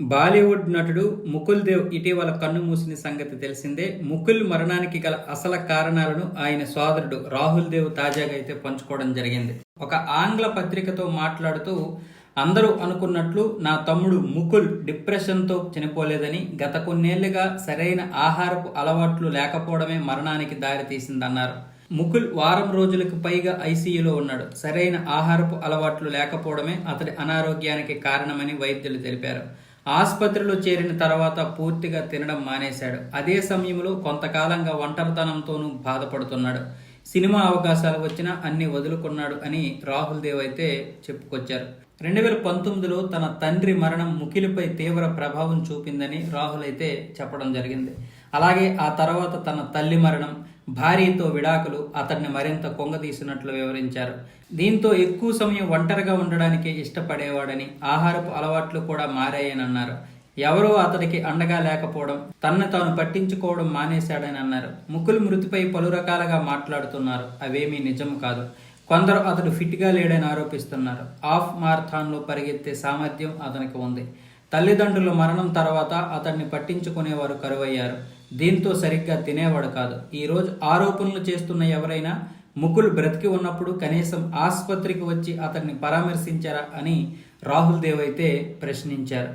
బాలీవుడ్ నటుడు ముకుల్ దేవ్ ఇటీవల కన్నుమూసిన సంగతి తెలిసిందే. ముకుల్ మరణానికి గల అసలు కారణాలను ఆయన సోదరుడు రాహుల్ దేవ్ తాజాగా అయితే పంచుకోవడం జరిగింది. ఒక ఆంగ్ల పత్రికతో మాట్లాడుతూ, అందరూ అనుకున్నట్లు నా తమ్ముడు ముకుల్ డిప్రెషన్తో చనిపోలేదని, గత కొన్నేళ్లుగా సరైన ఆహారపు అలవాట్లు లేకపోవడమే మరణానికి దారితీసిందన్నారు. ముకుల్ వారం రోజులకు పైగా ఐసీయూలో ఉన్నాడు. సరైన ఆహారపు అలవాట్లు లేకపోవడమే అతడి అనారోగ్యానికి కారణమని వైద్యులు తెలిపారు. ఆసుపత్రిలో చేరిన తర్వాత పూర్తిగా తినడం మానేశాడు. అదే సమయంలో కొంతకాలంగా ఒంటరితనంతోనూ బాధపడుతున్నాడు. సినిమా అవకాశాలు వచ్చినా అన్ని వదులుకున్నాడు అని రాహుల్ దేవ్ అయితే చెప్పుకొచ్చారు. 2019లో తన తండ్రి మరణం ముకిల్పై తీవ్ర ప్రభావం చూపిందని రాహుల్ అయితే చెప్పడం జరిగింది. అలాగే ఆ తర్వాత తన తల్లి మరణం, భార్యతో విడాకులు అతన్ని మరింత కొంగదీసినట్లు వివరించారు. దీంతో ఎక్కువ సమయం ఒంటరిగా ఉండడానికే ఇష్టపడేవాడని, ఆహారపు అలవాట్లు కూడా మారాయని అన్నారు. ఎవరో అతడికి అండగా లేకపోవడం, తనను తాను పట్టించుకోవడం మానేశాడని అన్నారు. ముకుల్ మృతిపై పలు రకాలుగా మాట్లాడుతున్నారు. అవేమీ నిజం కాదు. కొందరు అతడు ఫిట్గా లేడని ఆరోపిస్తున్నారు. హాఫ్ మారథాన్లో పరిగెత్తే సామర్థ్యం అతనికి ఉంది. తల్లిదండ్రుల మరణం తర్వాత అతన్ని పట్టించుకునేవారు కరువయ్యారు. దీంతో సరిగ్గా తినేవాడు కాదు. ఈరోజు ఆరోపణలు చేస్తున్న ఎవరైనా ముకుల్ బ్రతికి ఉన్నప్పుడు కనీసం ఆసుపత్రికి వచ్చి అతన్ని పరామర్శించారా అని రాహుల్ దేవ్ అయితే ప్రశ్నించారు.